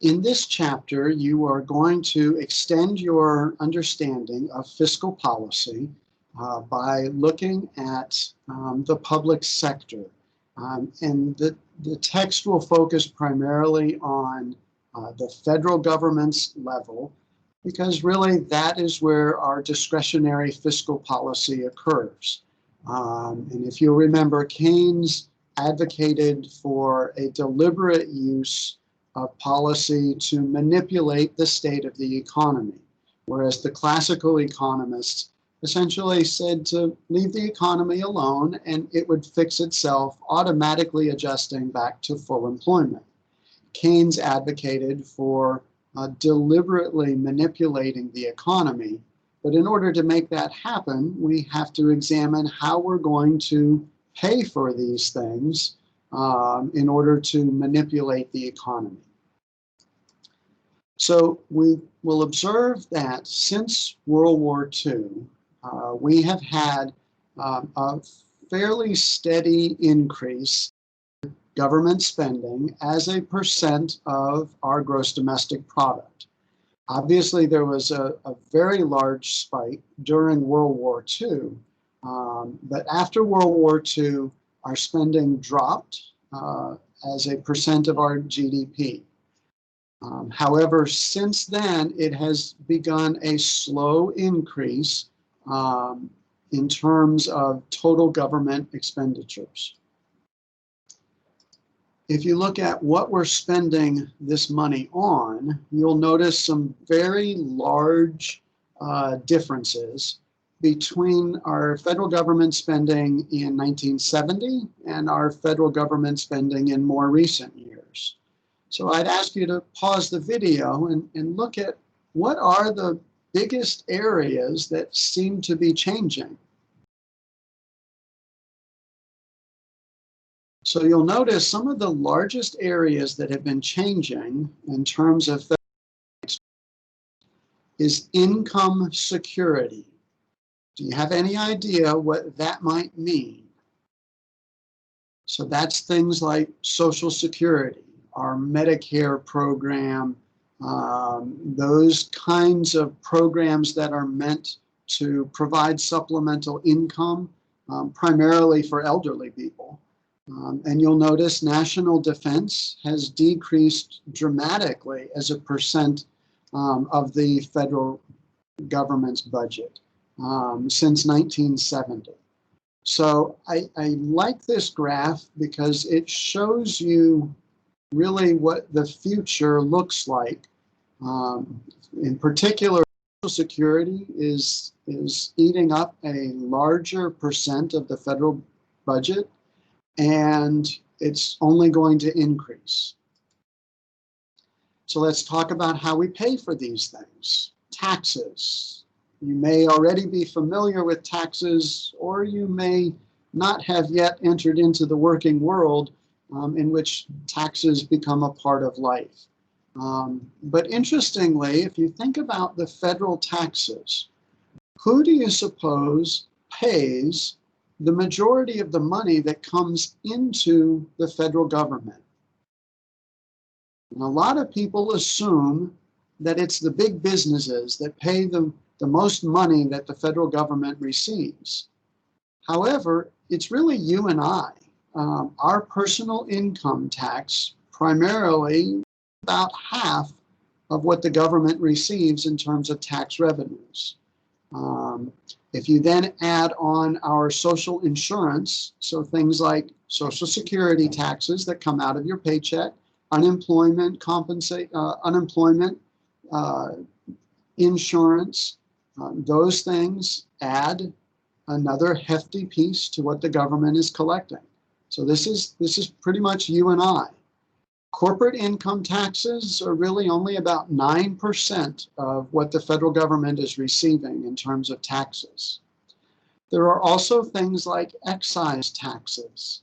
In this chapter, you are going to extend your understanding of fiscal policy by looking at the public sector. And the text will focus primarily on the federal government's level, because really that is where our discretionary fiscal policy occurs. And if you remember, Keynes advocated for a deliberate use of policy to manipulate the state of the economy, whereas the classical economists essentially said to leave the economy alone and it would fix itself, automatically adjusting back to full employment. Keynes advocated for deliberately manipulating the economy, but in order to make that happen, we have to examine how we're going to pay for these things in order to manipulate the economy. So we will observe that since World War II, we have had a fairly steady increase in government spending as a percent of our gross domestic product. Obviously, there was a very large spike during World War II, but after World War II, our spending dropped as a percent of our GDP. However, since then, it has begun a slow increase in terms of total government expenditures. If you look at what we're spending this money on, you'll notice some very large differences between our federal government spending in 1970 and our federal government spending in more recent years. So I'd ask you to pause the video and look at what are the biggest areas that seem to be changing. So you'll notice some of the largest areas that have been changing in terms of is income security. Do you have any idea what that might mean? So that's things like Social Security, our Medicare program, those kinds of programs that are meant to provide supplemental income, primarily for elderly people. And you'll notice national defense has decreased dramatically as a percent of the federal government's budget since 1970. So I like this graph because it shows you really what the future looks like. In particular, Social Security is eating up a larger percent of the federal budget, and it's only going to increase. So let's talk about how we pay for these things. Taxes. You may already be familiar with taxes, or you may not have yet entered into the working world in which taxes become a part of life. But interestingly, if you think about the federal taxes, who do you suppose pays the majority of the money that comes into the federal government? And a lot of people assume that it's the big businesses that pay the most money that the federal government receives. However, it's really you and I. Our personal income tax, primarily about half of what the government receives in terms of tax revenues. If you then add on our social insurance, so things like Social Security taxes that come out of your paycheck, unemployment insurance, those things add another hefty piece to what the government is collecting. So this is pretty much you and I. Corporate income taxes are really only about 9% of what the federal government is receiving in terms of taxes. There are also things like excise taxes.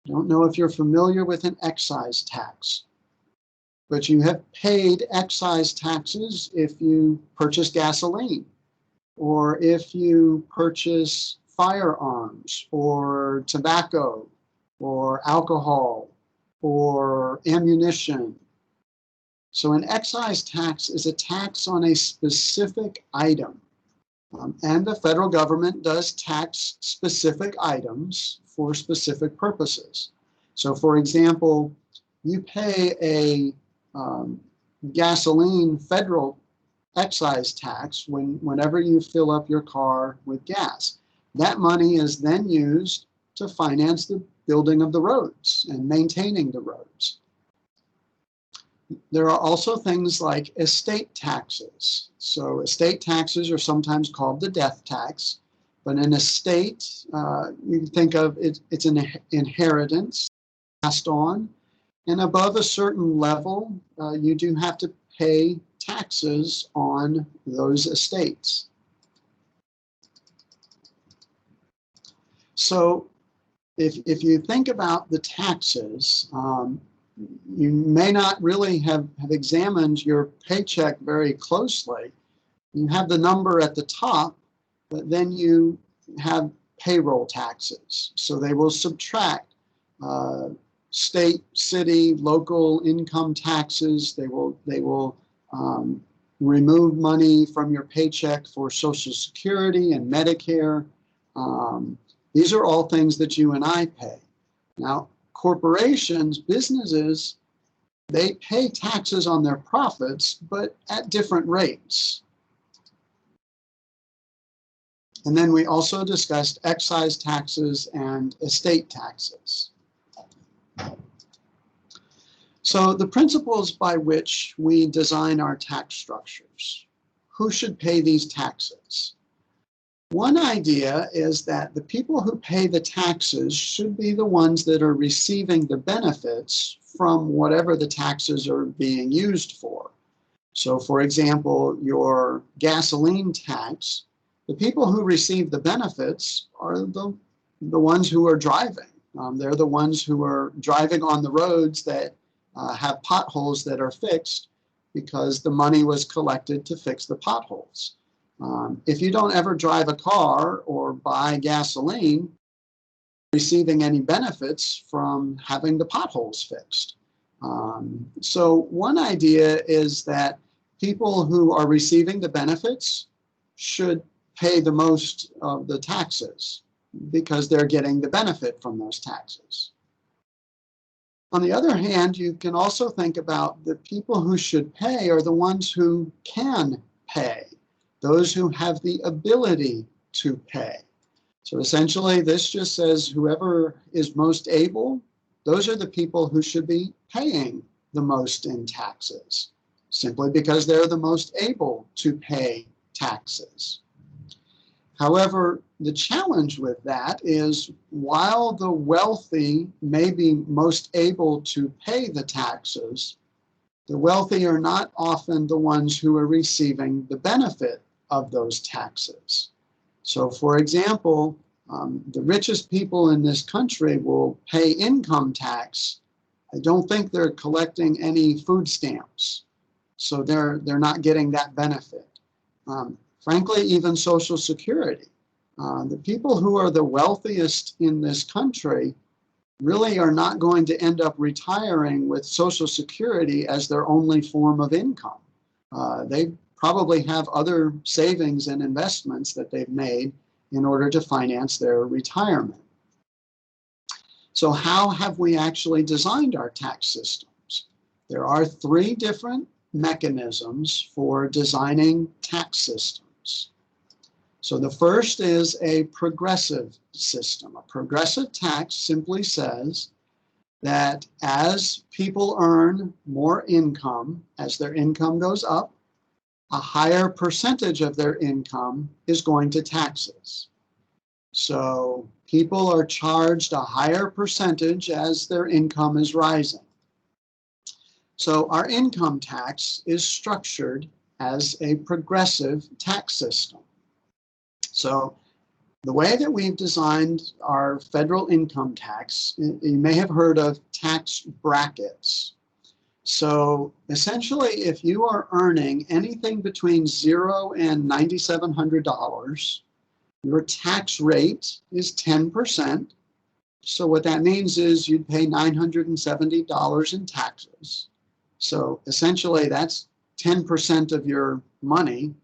I don't know if you're familiar with an excise tax, but you have paid excise taxes if you purchase gasoline, or if you purchase firearms, or tobacco, or alcohol, or ammunition. So an excise tax is a tax on a specific item. And the federal government does tax specific items for specific purposes. So for example, you pay a gasoline federal excise tax whenever you fill up your car with gas. That money is then used to finance the building of the roads and maintaining the roads. There are also things like estate taxes. So estate taxes are sometimes called the death tax, but an estate, you can think of it, it's an inheritance passed on, and above a certain level, you do have to pay taxes on those estates. So if you think about the taxes, you may not really have examined your paycheck very closely. You have the number at the top, but then you have payroll taxes. So they will subtract state, city, local income taxes. They will remove money from your paycheck for Social Security and Medicare. These are all things that you and I pay. Now, corporations, businesses, they pay taxes on their profits, but at different rates. And then we also discussed excise taxes and estate taxes. So the principles by which we design our tax structures. Who should pay these taxes? One idea is that the people who pay the taxes should be the ones that are receiving the benefits from whatever the taxes are being used for. So for example, your gasoline tax, the people who receive the benefits are the ones who are driving. They're the ones who are driving on the roads that have potholes that are fixed because the money was collected to fix the potholes. If you don't ever drive a car or buy gasoline, receiving any benefits from having the potholes fixed. So one idea is that people who are receiving the benefits should pay the most of the taxes because they're getting the benefit from those taxes. On the other hand, you can also think about the people who should pay are the ones who can pay, those who have the ability to pay. So essentially, this just says whoever is most able, those are the people who should be paying the most in taxes, simply because they're the most able to pay taxes. However, the challenge with that is while the wealthy may be most able to pay the taxes, the wealthy are not often the ones who are receiving the benefit of those taxes. So for example, the richest people in this country will pay income tax. I don't think they're collecting any food stamps. So they're not getting that benefit. Frankly, even Social Security. The people who are the wealthiest in this country really are not going to end up retiring with Social Security as their only form of income. They probably have other savings and investments that they've made in order to finance their retirement. So how have we actually designed our tax systems? There are 3 different mechanisms for designing tax systems. So the first is a progressive system. A progressive tax simply says that as people earn more income, as their income goes up, a higher percentage of their income is going to taxes. So people are charged a higher percentage as their income is rising. So our income tax is structured as a progressive tax system. So the way that we've designed our federal income tax, you may have heard of tax brackets. So essentially, if you are earning anything between $0 and $9,700, your tax rate is 10%. So what that means is you'd pay $970 in taxes. So essentially that's 10% of your money,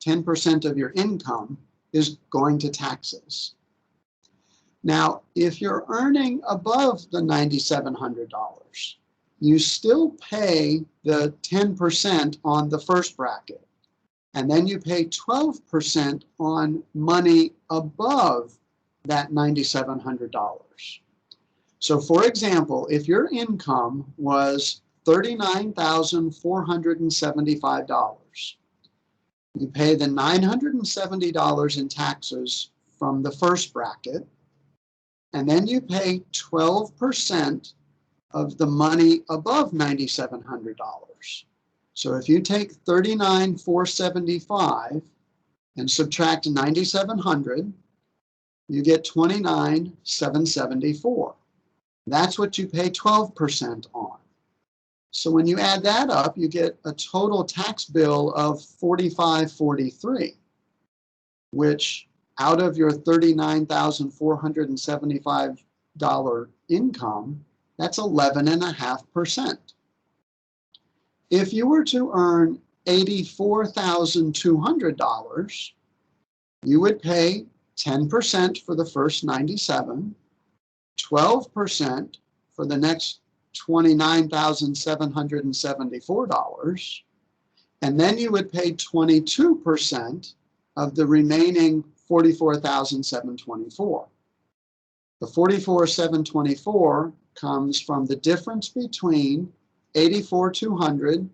10% of your income is going to taxes. Now, if you're earning above the $9,700, you still pay the 10% on the first bracket, and then you pay 12% on money above that $9,700. So for example, if your income was $39,475, you pay the $970 in taxes from the first bracket, and then you pay 12% of the money above $9,700. So if you take $39,475 and subtract $9,700, you get $29,774. That's what you pay 12% on. So when you add that up, you get a total tax bill of $45.43, which out of your $39,475 income, that's 11.5%. If you were to earn $84,200, you would pay 10% for the first 97, 12% for the next $29,774, and then you would pay 22% of the remaining $44,724. The $44,724 comes from the difference between $84,200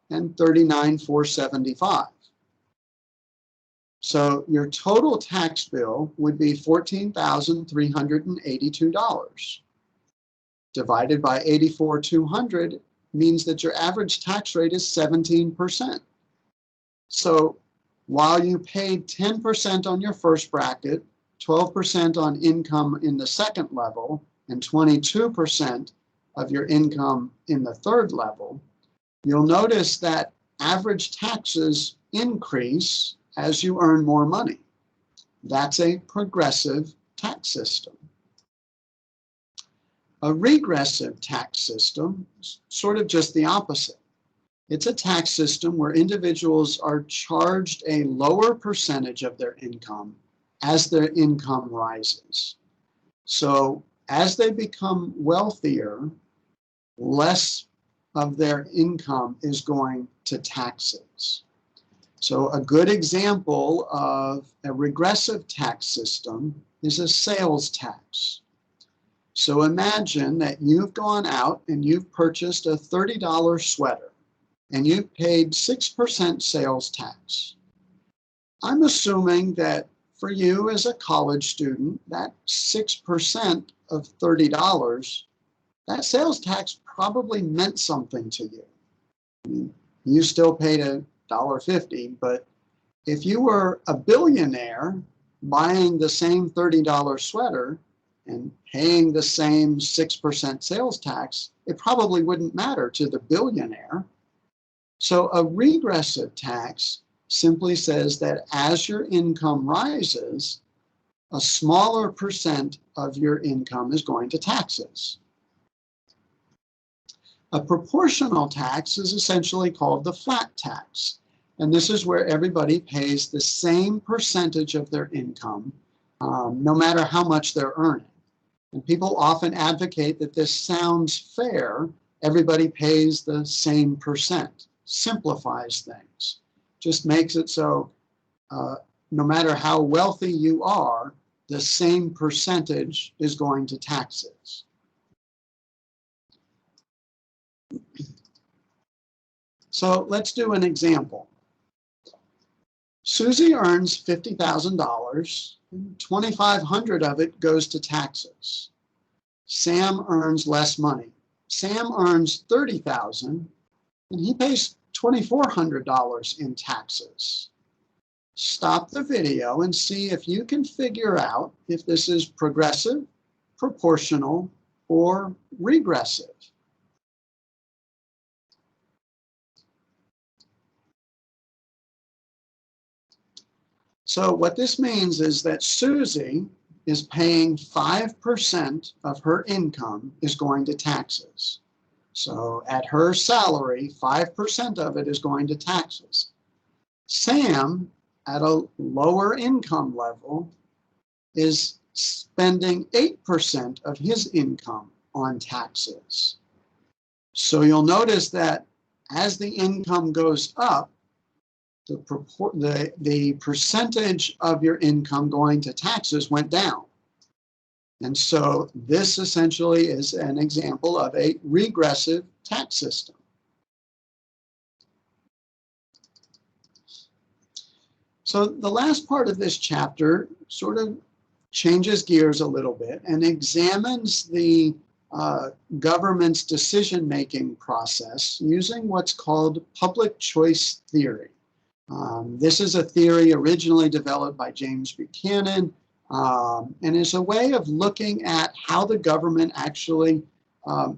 and $39,475. So your total tax bill would be $14,382. Divided by $84,200 means that your average tax rate is 17%. So while you paid 10% on your first bracket, 12% on income in the second level, and 22% of your income in the third level, you'll notice that average taxes increase as you earn more money. That's a progressive tax system. A regressive tax system is sort of just the opposite. It's a tax system where individuals are charged a lower percentage of their income as their income rises. So as they become wealthier, less of their income is going to taxes. So a good example of a regressive tax system is a sales tax. So imagine that you've gone out and you've purchased a $30 sweater and you've paid 6% sales tax. I'm assuming that for you as a college student, that 6% of $30, that sales tax probably meant something to you. I mean, you still paid $1.50, but if you were a billionaire buying the same $30 sweater and paying the same 6% sales tax, it probably wouldn't matter to the billionaire. So a regressive tax simply says that as your income rises, a smaller percent of your income is going to taxes. A proportional tax is essentially called the flat tax. And this is where everybody pays the same percentage of their income, no matter how much they're earning. And people often advocate that this sounds fair. Everybody pays the same percent. Simplifies things. Just makes it so no matter how wealthy you are, the same percentage is going to taxes. So let's do an example. Susie earns $50,000, and $2,500 of it goes to taxes. Sam earns less money. Sam earns $30,000, and he pays $2,400 in taxes. Stop the video and see if you can figure out if this is progressive, proportional, or regressive. So what this means is that Susie is paying 5% of her income is going to taxes. So at her salary, 5% of it is going to taxes. Sam, at a lower income level, is spending 8% of his income on taxes. So you'll notice that as the income goes up, the percentage of your income going to taxes went down. And so this essentially is an example of a regressive tax system. So the last part of this chapter sort of changes gears a little bit and examines the government's decision-making process using what's called public choice theory. This is a theory originally developed by James Buchanan, and is a way of looking at how the government actually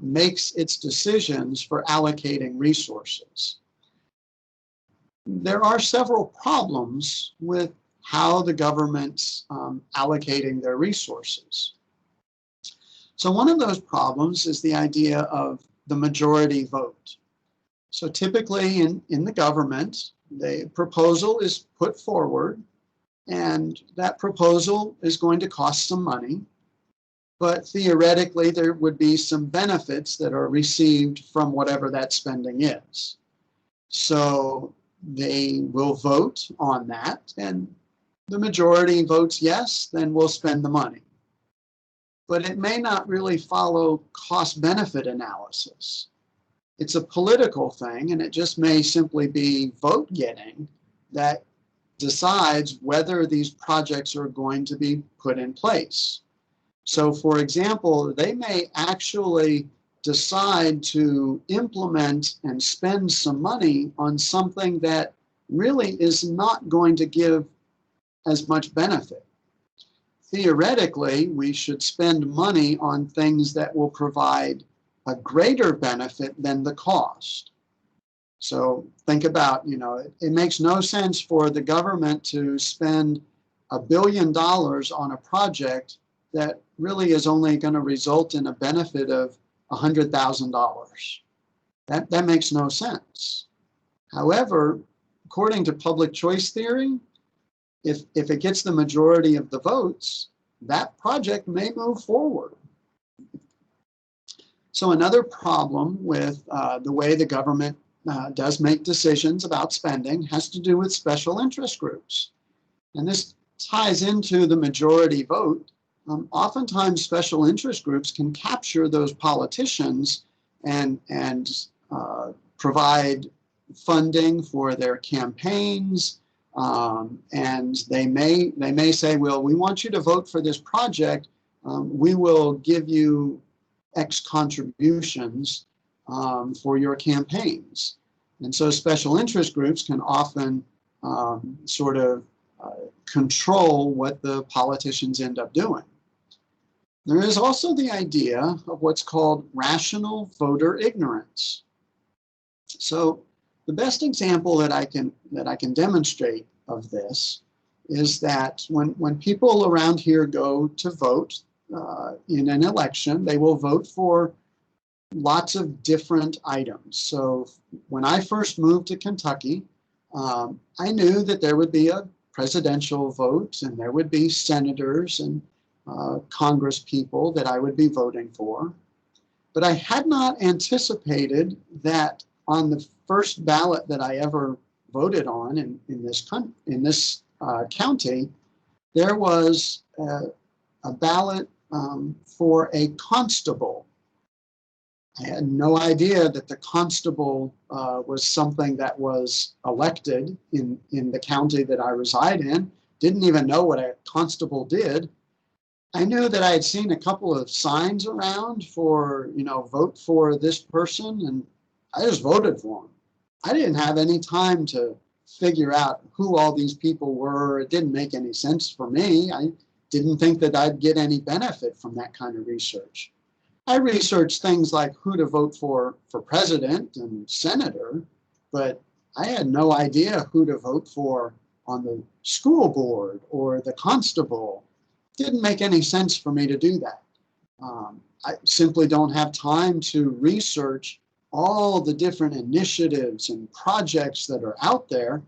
makes its decisions for allocating resources. There are several problems with how the government's allocating their resources. So one of those problems is the idea of the majority vote. So typically in the government, the proposal is put forward, and that proposal is going to cost some money, but theoretically there would be some benefits that are received from whatever that spending is. So they will vote on that, and the majority votes yes, then we'll spend the money. But it may not really follow cost-benefit analysis. It's a political thing, and it just may simply be vote getting that decides whether these projects are going to be put in place. So for example, they may actually decide to implement and spend some money on something that really is not going to give as much benefit. Theoretically, we should spend money on things that will provide a greater benefit than the cost. So think about, it makes no sense for the government to spend $1 billion on a project that really is only going to result in a benefit of $100,000. That makes no sense. However, according to public choice theory, if it gets the majority of the votes, that project may move forward. So another problem with the way the government does make decisions about spending has to do with special interest groups. And this ties into the majority vote. Oftentimes special interest groups can capture those politicians and provide funding for their campaigns. And they may say, well, we want you to vote for this project. We will give you X contributions for your campaigns. And so special interest groups can often control what the politicians end up doing. There is also the idea of what's called rational voter ignorance. So the best example that I can demonstrate of this is that when people around here go to vote in an election, they will vote for lots of different items. So when I first moved to Kentucky, I knew that there would be a presidential vote and there would be senators and Congress people that I would be voting for. But I had not anticipated that on the first ballot that I ever voted on in this county, there was a ballot for a constable. I had no idea that the constable was something that was elected in the county that I reside in. Didn't even know what a constable did. I knew that I had seen a couple of signs around for, vote for this person, and I just voted for him. I didn't have any time to figure out who all these people were. It didn't make any sense for me. I didn't think that I'd get any benefit from that kind of research. I researched things like who to vote for president and senator, but I had no idea who to vote for on the school board or the constable. It didn't make any sense for me to do that. I simply don't have time to research all the different initiatives and projects that are out there.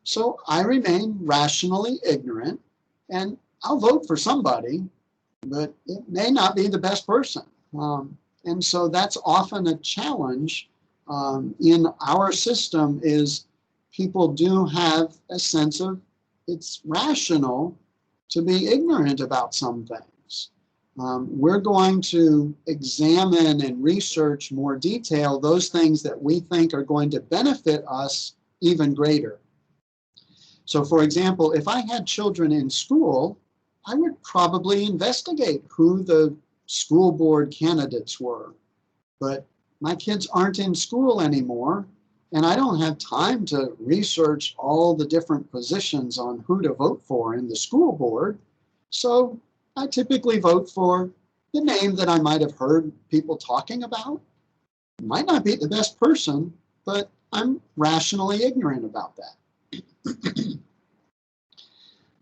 So I remain rationally ignorant, and I'll vote for somebody, but it may not be the best person. And so that's often a challenge in our system, is people do have a sense of it's rational to be ignorant about some things. We're going to examine and research more detail those things that we think are going to benefit us even greater. So for example, if I had children in school, I would probably investigate who the school board candidates were. But my kids aren't in school anymore, and I don't have time to research all the different positions on who to vote for in the school board. So I typically vote for the name that I might have heard people talking about. Might not be the best person, but I'm rationally ignorant about that.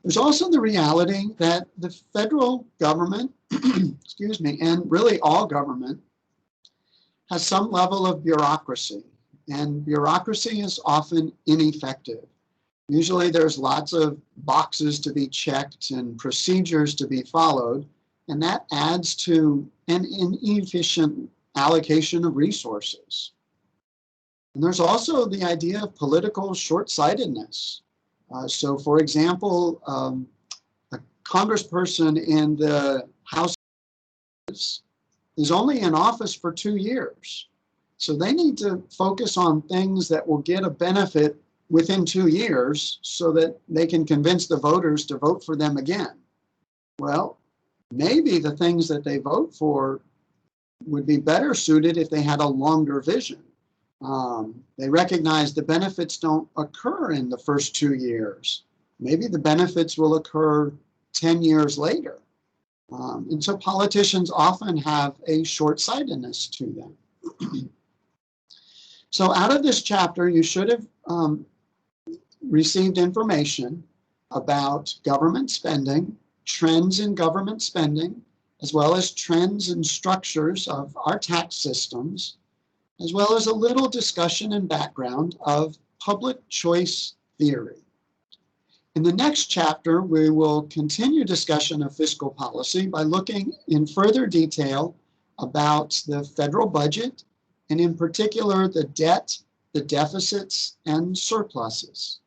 There's also the reality that the federal government, excuse me, and really all government, has some level of bureaucracy, and bureaucracy is often ineffective. Usually there's lots of boxes to be checked and procedures to be followed, and that adds to an inefficient allocation of resources. And there's also the idea of political short-sightedness. So for example, a congressperson in the House is only in office for 2 years. So they need to focus on things that will get a benefit within 2 years so that they can convince the voters to vote for them again. Well, maybe the things that they vote for would be better suited if they had a longer vision. They recognize the benefits don't occur in the first 2 years. Maybe the benefits will occur 10 years later. And so politicians often have a short-sightedness to them. So out of this chapter, you should have received information about government spending, trends in government spending, as well as trends and structures of our tax systems, as well as a little discussion and background of public choice theory. In the next chapter, we will continue discussion of fiscal policy by looking in further detail about the federal budget, and in particular, the debt, the deficits, and surpluses.